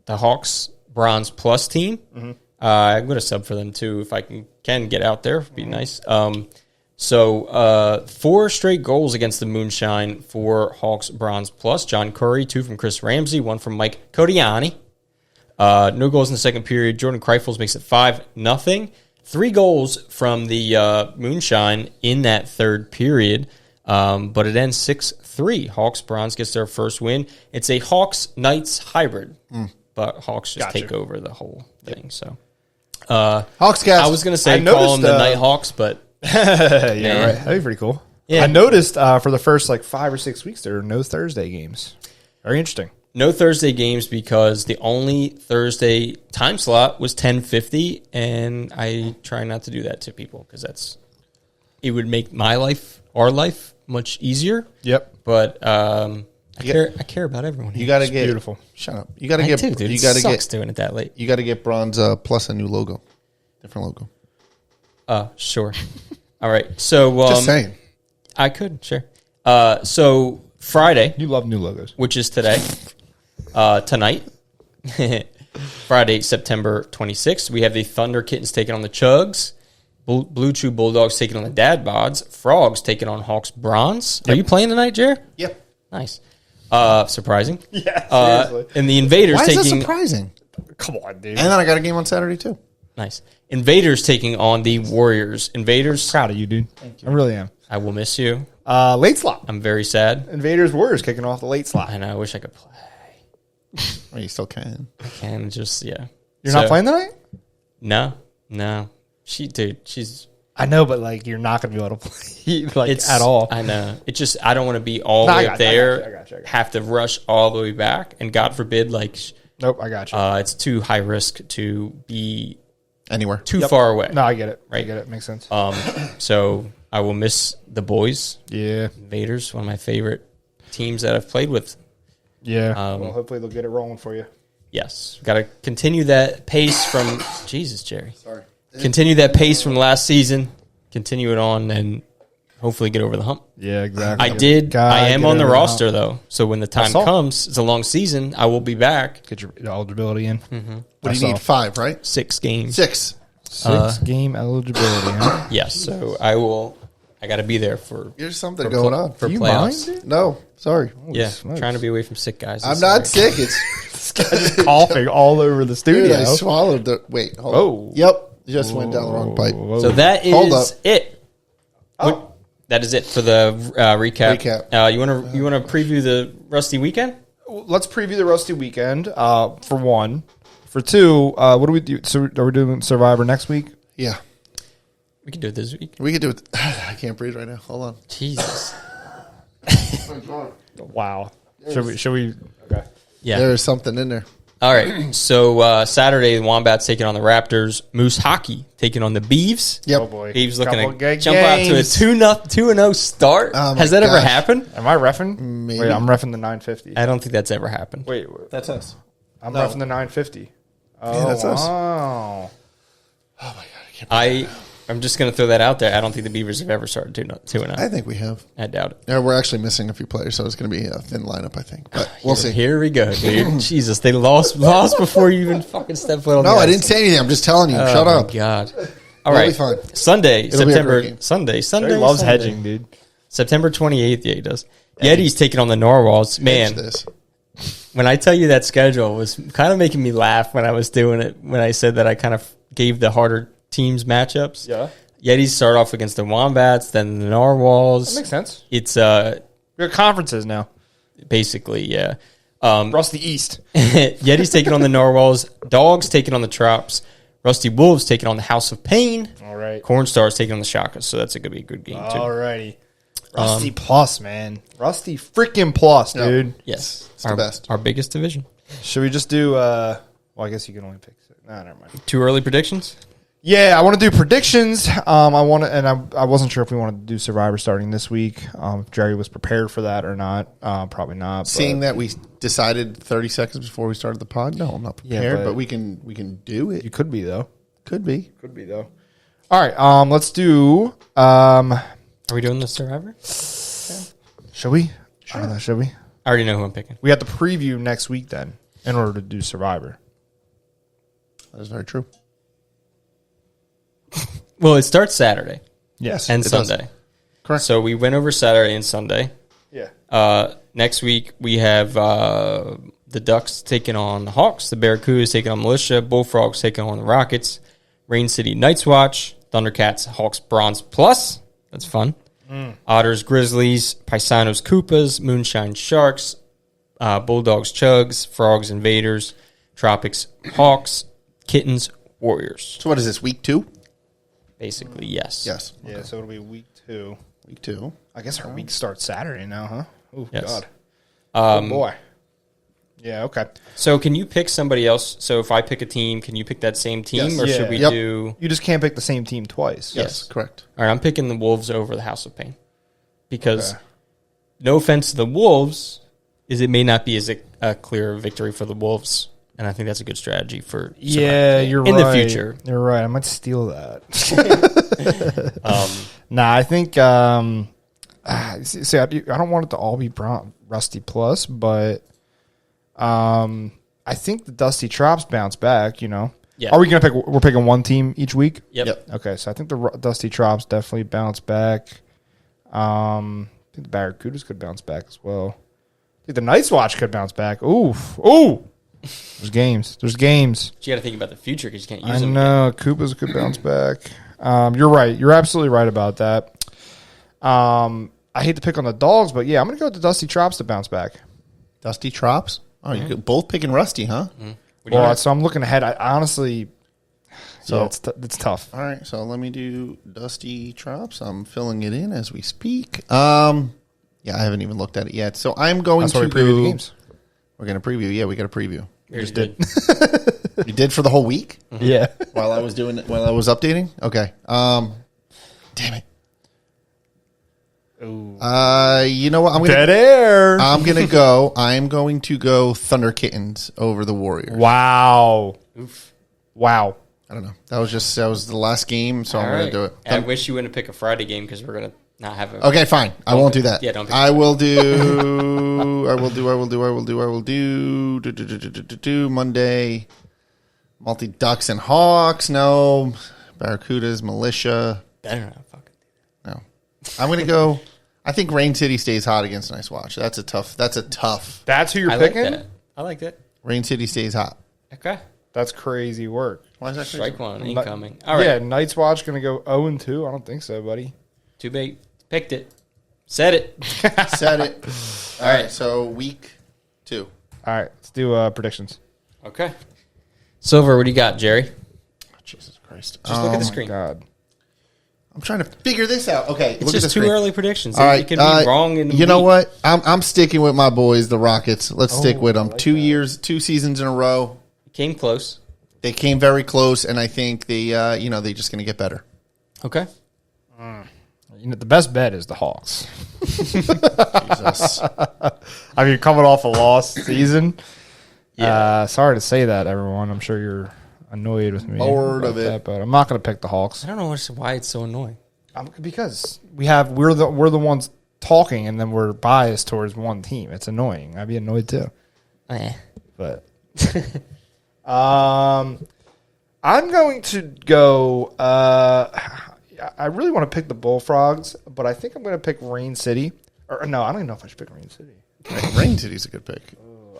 Hawks Bronze Plus team. Mm-hmm. I'm going to sub for them too if I can get out there. It'd be nice. So 4 straight goals against the Moonshine for Hawks Bronze Plus. John Curry, 2 from Chris Ramsey, 1 from Mike Codiani. No goals in the second period. Jordan Kreifels makes it 5-0. 3 goals from the Moonshine in that third period, but it ends 6-3. Hawks Bronze gets their first win. It's a Hawks Knights hybrid, but Hawks just take over the whole thing. So Hawks guys. I was going to say call them the Night Hawks, but yeah, right. That'd be pretty cool. Yeah. I noticed for the first 5 or 6 weeks there are no Thursday games. Very interesting. No Thursday games because the only Thursday time slot was 10:50, and I try not to do that to people because it would make our life much easier. Yep. But I care about everyone. You got to get beautiful. Shut up. You got to get. Dude, you got to get doing it that late. You got to get Bronze Plus a new logo, different logo. Sure. All right. So just saying, I could sure. So Friday, you love new logos, which is today. Tonight, Friday, September 26th, we have the Thunder Kittens taking on the Chugs, Blue Chew Bulldogs taking on the Dad Bods, Frogs taking on Hawks Bronze. Yep. Are you playing tonight, Jer? Yep. Nice. Surprising. Yeah, seriously. And the Invaders Why taking... is that surprising? Come on, dude. And then I got a game on Saturday, too. Nice. Invaders taking on the Warriors. Invaders... I'm proud of you, dude. Thank you. I really am. I will miss you. Late slot. I'm very sad. Invaders Warriors kicking off the late slot. I know. I wish I could play. Well, you still can. I can just, yeah. You're not playing tonight? No. She's... I know, but you're not going to be able to play at all. I know. It's just, I don't want to be all the way up there, I got you. have to rush all the way back, and God forbid, nope, I got you. It's too high risk to be anywhere too far away. No, I get it. Right? I get it. Makes sense. So I will miss the boys. Yeah. Invaders, one of my favorite teams that I've played with. Yeah. Well, hopefully they'll get it rolling for you. Yes. Got to continue that pace from... Jesus, Jerry. Sorry. Continue that pace from last season. Continue it on, and hopefully get over the hump. Yeah, exactly. I am on the roster, though. So when the time comes, it's a long season, I will be back. Get your eligibility in. What do you need? 5, right? 6 games. 6. 6-game eligibility, huh? Yes, so I got to be there for. There's something going on. For playoffs. Mind? No, sorry. Yeah, trying to be away from sick guys. I'm not sick. It's this guy just coughing all over the studio. Dude, I swallowed the. Wait, hold on. Yep, just went down the wrong pipe. So that is it. That is it for the recap. You want to preview the Rusty weekend? Let's preview the Rusty weekend. For one, for two, what do we do? So are we doing Survivor next week? Yeah, we can do it this week. We can do it. I can't breathe right now. Hold on. Jesus. Wow. Should we? Okay. Yeah. There is something in there. All right. So Saturday, the Wombats taking on the Raptors. Moose Hockey taking on the Beavs. Yep. Oh boy. Beavs looking to jump out to a 2-0 start. Has that ever happened? Am I reffing? Maybe. Wait, I'm reffing the 950. I don't think that's ever happened. Wait. That's us. I'm reffing the 950. Yeah, that's us. Oh. Oh my god. I can't I'm just going to throw that out there. I don't think the Beavers have ever started 2-0. I think we have. I doubt it. Yeah, we're actually missing a few players, so it's going to be a thin lineup, I think. But we'll see. Here we go, dude. Jesus, they lost before you even fucking stepped foot on the No, ice. I didn't say anything. I'm just telling you. Shut up. Oh, my God. All right. Fine. Sunday, Sunday. He loves hedging, dude. September 28th, yeah, he does. Yeti's taking on the Narwhals. Man, when I tell you that schedule was kind of making me laugh when I was doing it, when I said that I kind of gave the harder teams matchups. Yeah. Yetis start off against the Wombats, then the Narwhals. That makes sense. It's We're conferences now. Basically, yeah. Rusty East. Yetis taking on the Narwhals. Dogs taking on the Trops. Rusty Wolves taking on the House of Pain. All right. Corn Stars taking on the Shakas. So that's going to be a good game, too. All righty. Rusty Plus, man. Rusty freaking Plus, dude. Yes. It's the best. Our biggest division. Should we just do, well, I guess you can only pick. Nah, never mind. Too early predictions? Yeah, I want to do predictions. I wasn't sure if we wanted to do Survivor starting this week. If Jerry was prepared for that or not. Probably not. Seeing that we decided 30 seconds before we started the pod, no, I'm not prepared. But we can do it. You could be though. Could be though. All right. Let's do. Are we doing the Survivor? Should we? Sure. I don't know. Should we? I already know who I'm picking. We have to preview next week then, in order to do Survivor. That is very true. Well, it starts Saturday. Yes. And Sunday. Does. Correct. So we went over Saturday and Sunday. Yeah. Next week, we have the Ducks taking on the Hawks, the Barracudas taking on Militia, Bullfrogs taking on the Rockets, Rain City Knights Watch, Thundercats, Hawks Bronze Plus. That's fun. Otters, Grizzlies, Paisanos, Koopas, Moonshine Sharks, Bulldogs, Chugs, Frogs, Invaders, Tropics, Hawks, Kittens, Warriors. So what is this, week 2? Basically, yes. Yes. Yeah, Okay. so it'll be week 2. Week 2. I guess our week starts Saturday now, huh? Oh, Yes. God. Oh, boy. Yeah, okay. So can you pick somebody else? So if I pick a team, can you pick that same team? Yes. Or Yeah. should we Yep. do... You just can't pick the same team twice. Yes, correct. All right, I'm picking the Wolves over the House of Pain. Because, no offense to the Wolves, it may not be as a clear victory for the Wolves. And I think that's a good strategy for Yeah, you're in right. the future. You're right. I might steal that. Nah, I think. See, I don't want it to all be Rusty Plus, but I think the Dusty Trops bounce back. You know. Yeah. Are we gonna pick? We're picking one team each week. Yep. Okay, so I think the Dusty Trops definitely bounce back. I think the Barracudas could bounce back as well. I think the Night's Watch could bounce back. Ooh. There's games. But you got to think about the future because you can't use I them. know. Koopas could bounce back. You're right. You're absolutely right about that. I hate to pick on the Dogs, but yeah, I'm going to go with the Dusty Trops to bounce back. Dusty Trops? Oh, you're both picking Rusty, huh? Well, so I'm looking ahead. I honestly, it's tough. All right, so let me do Dusty Trops. I'm filling it in as we speak. Yeah, I haven't even looked at it yet. So I'm going That's why to we preview the games. We're going to preview. Yeah, we got a preview. You just did. You did for the whole week? Yeah. While I was updating? Okay. Damn it. Ooh. You know what? Dead air. I'm going to go Thunder Kittens over the Warriors. Wow. Oof. Wow. I don't know. That was the last game, so I'm going to do it. I wish you wouldn't pick a Friday game because we're going to Not have a. Okay, fine. I won't do that. Yeah, don't. I will do. I will do Monday. Multi Ducks and Hawks. No. Barracudas, Militia. Better not fucking. No. I'm gonna go. I think Rain City stays hot against Nice Watch. That's a tough. That's who you're picking? Like that. I like that. Rain City stays hot. Okay. That's crazy work. Why is that crazy? Strike one incoming. All right. Yeah, Night's Watch going to go 0-2. I don't think so, buddy. Too big. Picked it. Said it. Said it. All right. So week 2. All right. Let's do predictions. Okay. Silver, what do you got, Jerry? Oh, Jesus Christ. Just look at the screen. Oh, my God. I'm trying to figure this out. Okay. It's just too early predictions. All right. It can be wrong in the You know week. what? I'm sticking with my boys, the Rockets. Let's stick with them. Like 2 seasons in a row. Came close. They came very close, and I think they're just going to get better. Okay. The best bet is the Hawks. Jesus. I mean, coming off a lost season. Yeah. Sorry to say that, everyone. I'm sure you're annoyed with me. Bored of it. That, but I'm not going to pick the Hawks. I don't know why it's so annoying. Because we're the ones talking, and then we're biased towards one team. It's annoying. I'd be annoyed too. But I'm going to go. I really want to pick the Bullfrogs, but I think I'm going to pick Rain City. Or no, I don't even know if I should pick Rain City. Rain City's a good pick.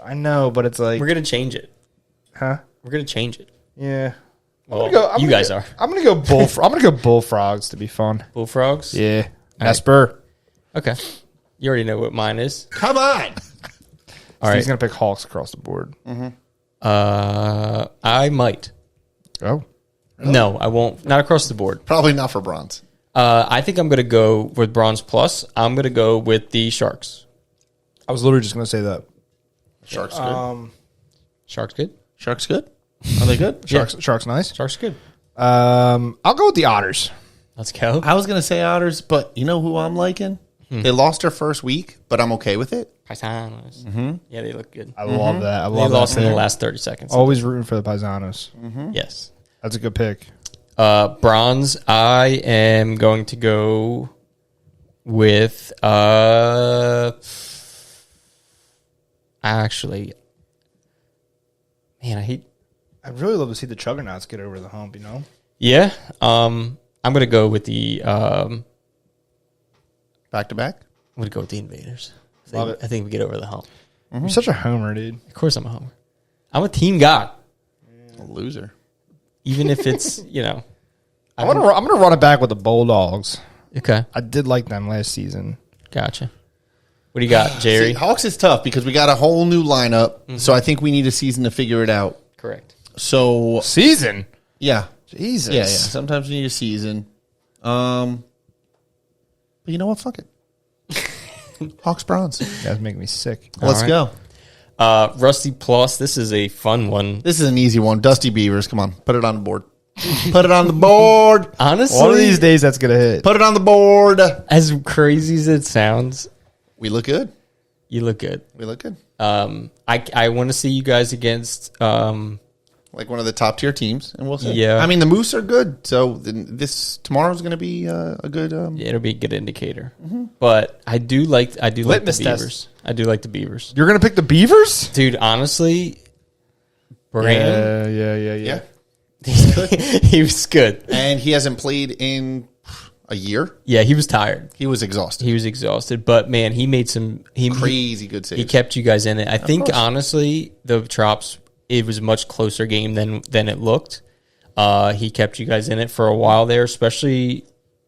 I know, but it's like We're gonna change it. Huh? We're gonna change it. Yeah. Well, you guys are. I'm gonna go I'm gonna go Bullfrogs to be fun. Bullfrogs. Yeah. Esper. Okay. You already know what mine is. Come on. All right. He's gonna pick Hawks across the board. Mm-hmm. I might. Oh. Really? No, I won't. Not across the board. Probably not for bronze. I think I'm gonna go with bronze plus. I'm gonna go with the Sharks. I was literally just gonna say that. Sharks good. Sharks good. Sharks good. Are they good? Sharks nice. Sharks good. I'll go with the Otters. Let's go. I was gonna say Otters, but you know who I'm liking? They lost their first week, but I'm okay with it. Paisanos. Mm-hmm. Yeah, they look good. I love that. I love They lost that in the last 30 seconds. Always rooting for the Paisanos. Mm-hmm. Yes. That's a good pick. Bronze, I am going to go with actually, man, I'd really love to see the Juggernauts get over the hump, you know? Yeah. I'm gonna go with the Back to back. I'm gonna go with the Invaders. Love it. I think we get over the hump. Mm-hmm. You're such a homer, dude. Of course I'm a homer. I'm a team god. A loser. Even if it's, I'm gonna run it back with the Bulldogs. Okay. I did like them last season. Gotcha. What do you got, Jerry? See, Hawks is tough because we got a whole new lineup, so I think we need a season to figure it out. Correct. So Season? yeah, Jesus. yeah. Sometimes we need a season. But you know what? Fuck it. Hawks bronze. You guys make me sick. Let's go. Rusty Plus. This is a fun one. This is an easy one. Dusty Beavers. Come on, put it on the board. Put it on the board. Honestly, One of these days that's gonna hit. Put it on the board. as crazy as it sounds, We look good. you look good. We look good. I want to see you guys against Like one of the top tier teams, and we'll see. Yeah. I mean, the Moose are good, so tomorrow's going to be a good. it'll be a good indicator. But I do like the Litmus test. Beavers. I do like the Beavers. You're gonna pick the Beavers? Dude, honestly, Brand, Yeah. he was good. And he hasn't played in a year. Yeah, he was tired. He was exhausted. He was exhausted, but man, he made some Crazy good saves. He kept you guys in it. I think course. honestly, the Trops, it was a much closer game than it looked. He kept you guys in it for a while there, especially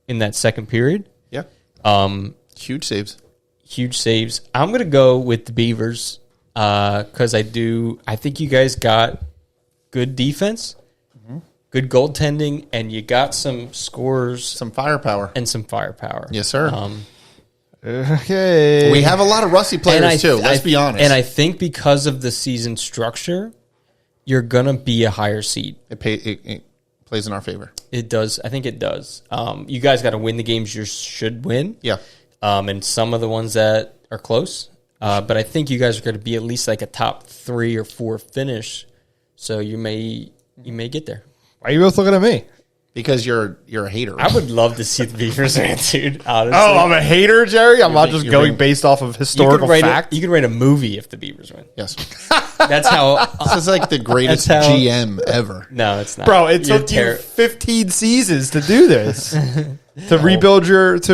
in that second period. Yeah. Huge saves. Huge saves. I'm going to go with the Beavers because I think you guys got good defense, good goaltending, and you got some scores. Some firepower. And some firepower. Yes, sir. Okay. We have a lot of rusty players, too. Let's be honest. And I think because of the season structure, you're going to be a higher seed. It plays in our favor. It does. I think it does. You guys got to win the games you should win. Yeah. And some of the ones that are close. But I think you guys are going to be at least like a top 3 or 4 finish. So you may get there. Why are you both looking at me? Because you're a hater. I would love to see the Beavers win, dude. Honestly. Oh, I'm a hater, Jerry. I'm not just going based off of historical fact. You could write a movie if the Beavers win. Yes. That's how. This is like the greatest GM ever. No, it's not. Bro, it took you 15 seasons to do this. To rebuild your to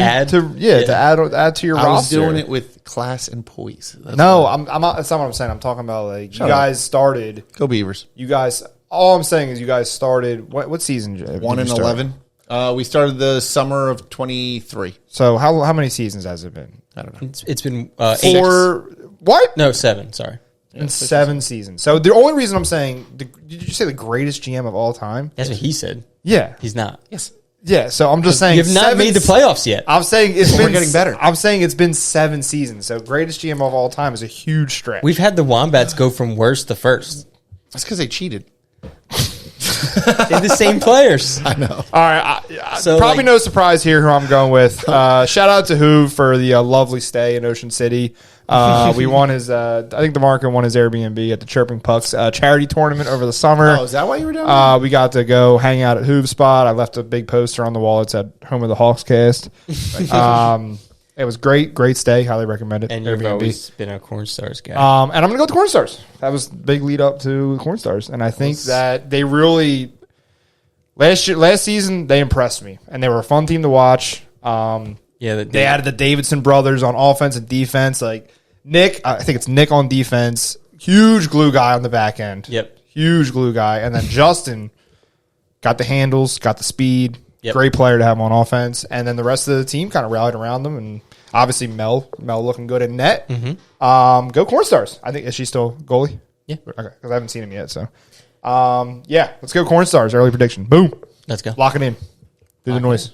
add to your roster. I was doing it with class and poise. I'm not, that's not what I'm saying. I'm talking about like you guys started. Go Beavers. You guys. All I'm saying is you guys started. What season? 1 and 11. We started the summer of 23. So how many seasons has it been? I don't know. It's been 4. What? No, 7. Sorry. In 7 seasons. So the only reason I'm saying, did you say the greatest GM of all time? That's what he said. Yeah, he's not. Yes. Yeah. So I'm just saying you've not made the playoffs yet. I'm saying we're getting better. I'm saying it's been 7 seasons. So greatest GM of all time is a huge stretch. We've had the Wombats go from worst to first. That's because they cheated. They're the same players. I know. All right. So probably no surprise here who I'm going with. Shout out to Hoove for the lovely stay in Ocean City. We won his, I think DeMarco won his Airbnb at the Chirping Pucks charity tournament over the summer. Oh, is that why you were doing that? We got to go hang out at Hoove's spot. I left a big poster on the wall. It's at Home of the Hawks cast. It was great stay. Highly recommend it. And you've always been a Corn Stars guy. And I'm going to go with the Corn Stars. That was the big lead up to Corn Stars. And I think that they really, last season, they impressed me. And they were a fun team to watch. They added the Davidson brothers on offense and defense. Like Nick, I think it's Nick on defense. Huge glue guy on the back end. Yep. Huge glue guy. And then Justin got the handles, got the speed. Yep. Great player to have on offense. And then the rest of the team kind of rallied around them. And obviously Mel looking good in net. Mm-hmm. Go Corn Stars. I think, is she still goalie? Yeah. Okay, because I haven't seen him yet. So, let's go Corn Stars. Early prediction. Boom. Let's go. Lock it in. Do the noise.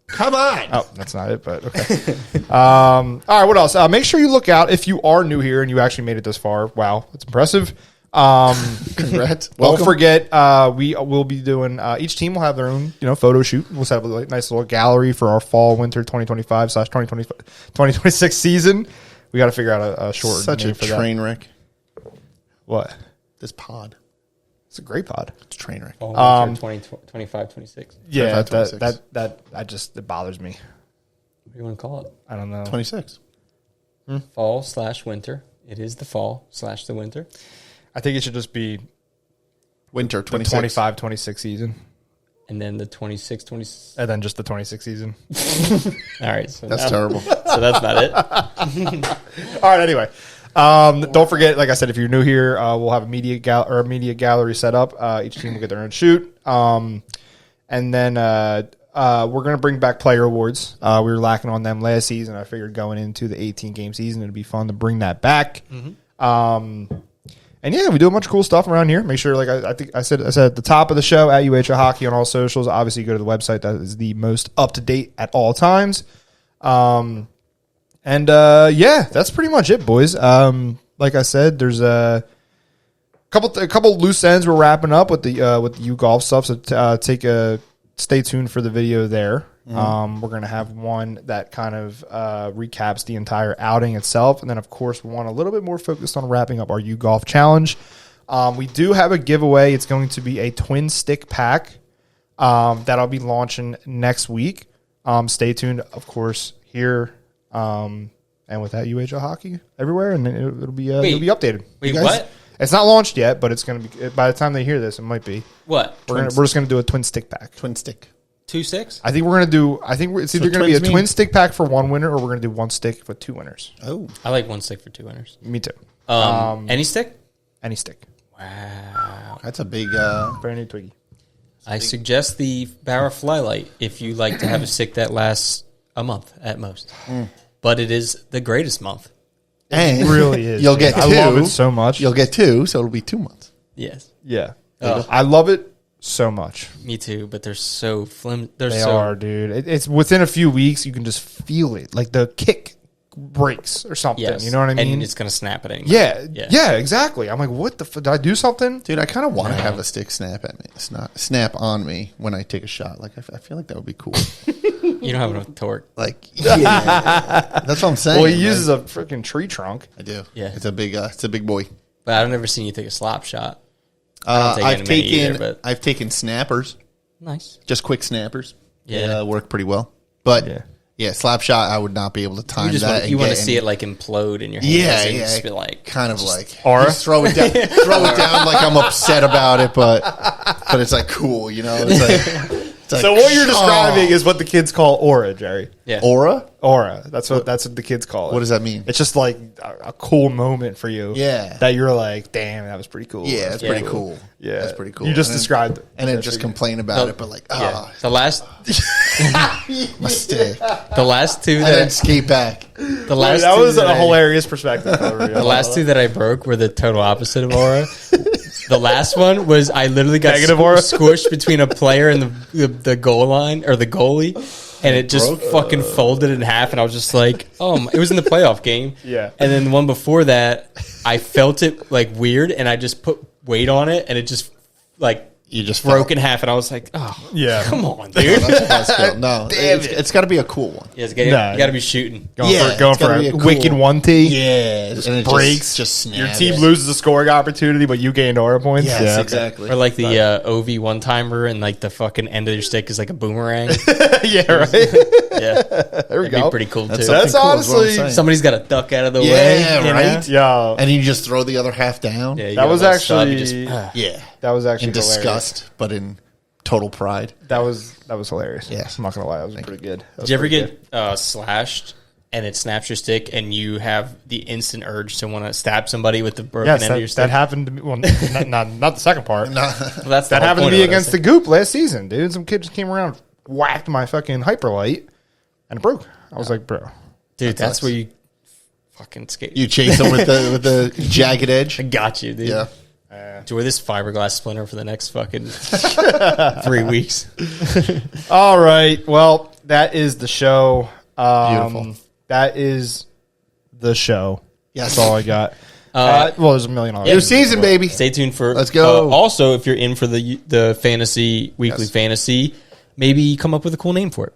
Come on. Oh, that's not it, but okay. All right, what else? Make sure you look out if you are new here and you actually made it this far. Wow, that's impressive. Congrats. Don't forget, we will be doing, each team will have their own, photo shoot. We'll set up a nice little gallery for our fall, winter 2025/2026 season. We got to figure out a short Such name a for train that. wreck. What? This pod. It's a great pod. It's a train wreck. 25, 26. Yeah, 25, 26. It bothers me. What do you want to call it? I don't know. 26. Fall/winter. It is the fall/the winter. I think it should just be Winter 26. 25-26 season. And then the 26, 26. And then just the 26 season. All right. So That's terrible. So that's not it. All right, anyway. Don't forget, like I said, if you're new here, we'll have a media gallery set up. Each team will get their own shoot. And then we're going to bring back player awards. We were lacking on them last season. I figured going into the 18-game season, it'd be fun to bring that back. Mm-hmm. And yeah, we do a bunch of cool stuff around here. Make sure, like I think I said at the top of the show, at UHA Hockey on all socials. Obviously, go to the website. That is the most up to date at all times. Yeah, that's pretty much it, boys. Like I said, there's a couple loose ends we're wrapping up with the U Golf stuff. So stay tuned for the video there. We're going to have one that kind of recaps the entire outing itself. And then, of course, we want a little bit more focused on wrapping up our U Golf Challenge. We do have a giveaway. It's going to be a twin stick pack that I'll be launching next week. Stay tuned, of course, here and with that UHL Hockey everywhere. And it'll be updated. Wait, what? It's not launched yet, but it's going to be, by the time they hear this, it might be. What? We're just going to do a twin stick pack. Twin stick. 2 sticks? I think we're going to do. It's either going to be a twin stick pack for one winner, or we're going to do one stick for 2 winners. Oh, I like 1 stick for 2 winners. Me too. Any stick? Any stick. Wow. that's a big. Brand new Twiggy. I suggest the Barra Flylight if you like to have a stick that lasts a month at most. But it is the greatest month. And It really is. You'll get 2. I love it so much. You'll get 2, so it'll be 2 months. Yes. Yeah. Oh. I love it so much. Me too, but they're so flimsy. They are, dude. It's within a few weeks, you can just feel it. Like the kick breaks or something. Yes. You know what I mean? And it's going to snap at any yeah, exactly. I'm like, what the did I do something? Dude, I kind of want to have a stick snap at me. It's not snap on me when I take a shot. Like, I feel like that would be cool. You don't have enough torque. Like, yeah. That's what I'm saying. Well, he uses a freaking tree trunk. I do. Yeah. It's a big boy. But I've never seen you take a slop shot. I've taken, taken snappers. Nice. Just quick snappers. Yeah. Work pretty well. But slap shot, I would not be able to time that. You want to see it like implode in your hands. Yeah, and yeah. just be like, kind of like Aura? just throw it down like I'm upset about it, but it's like cool, you know. It's like, so what you're describing is what the kids call aura, Jerry. Yeah. Aura. That's what the kids call it. What does that mean? It's just like a cool moment for you. Yeah. That you're like, damn, that was pretty cool. Yeah, that's pretty cool. Yeah, that's pretty cool. You just described it. And then just complain about it, but like, the last mistake. the last two And then that skate back. the last that two was that a hilarious perspective. The last two that I broke were the total opposite of aura. The last one was I literally got Negative aura? squished between a player and the goal line or the goalie, and it just fucking folded in half. And I was just like, it was in the playoff game. Yeah. And then the one before that, I felt it like weird, and I just put weight on it, and it just like. You just broke in half, and I was like, come on, dude. No, it's got to be a cool one. Yeah, you got to be shooting. Going for a wicked 1T. Yeah. And it breaks. Just snaps. Your team loses a scoring opportunity, but you gained aura points. Yes, exactly. Or like the OV one-timer, and like the fucking end of your stick is like a boomerang. Yeah, right. Yeah. There we That'd go. be pretty cool, too. That's honestly... Somebody's got to duck out of the way. Yeah, right? Yeah. And you just throw the other half down. Yeah, That was actually... That was actually in disgust, but in total pride. That was hilarious. Yeah. I'm not going to lie. That was pretty good. Did you ever get slashed and it snaps your stick and you have the instant urge to want to stab somebody with the broken end of your stick? That happened to me. Well, not the second part. That happened to me against the Goop last season, dude. Some kid just came around, whacked my fucking hyperlight, and it broke. I was like, bro. Dude, that's where you fucking skate. You chase them with the jagged edge. I got you, dude. Yeah. Enjoy this fiberglass splinter for the next fucking 3 weeks. All right. Well, that is the show. Beautiful. That is the show. Yes. That's all I got. Well, there's a million New season, baby. Stay tuned for. Let's go. Also, if you're in for the fantasy weekly fantasy, maybe come up with a cool name for it.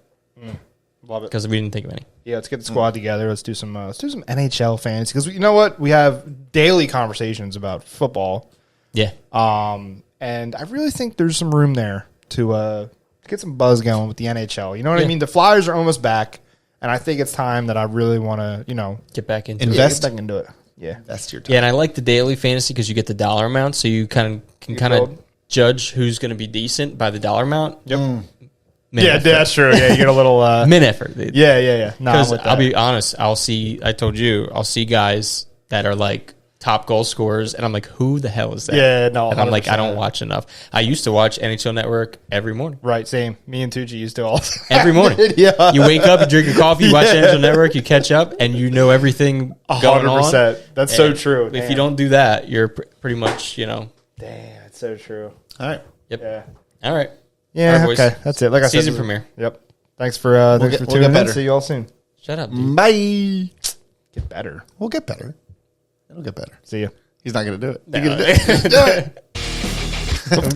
Love it. Because we didn't think of any. Yeah, let's get the squad together. Let's do some NHL fantasy because you know what? We have daily conversations about football. Yeah. And I really think there's some room there to get some buzz going with the NHL. You know what I mean? The Flyers are almost back, and I think it's time that I really want to, get back into invest. get back into it. Yeah, That's your time. Yeah, and I like the daily fantasy because you get the dollar amount, so you can judge who's going to be decent by the dollar amount. Yep. That's true. Yeah, you get a little min effort. Yeah. Because I'll be honest, I'll see guys that are like top goal scorers, and I'm like, who the hell is that? Yeah, no, and I'm like, I don't watch enough. I used to watch NHL Network every morning. Right, same. Me and Tucci used to all every morning. Yeah, you wake up, you drink your coffee, you watch NHL Network, you catch up, and you know everything going on. 100%. That's so true. If you don't do that, you're pretty much, Damn, that's so true. All right. Yep. Yeah. All right. Yeah. All right, okay. That's it. Like I said, season premiere. Yep. Thanks for tuning in. See you all soon. Shut up, dude. Bye. Get better. We'll get better. It'll get better. See you. He's not going to do it. No. You're going to do it. Do it.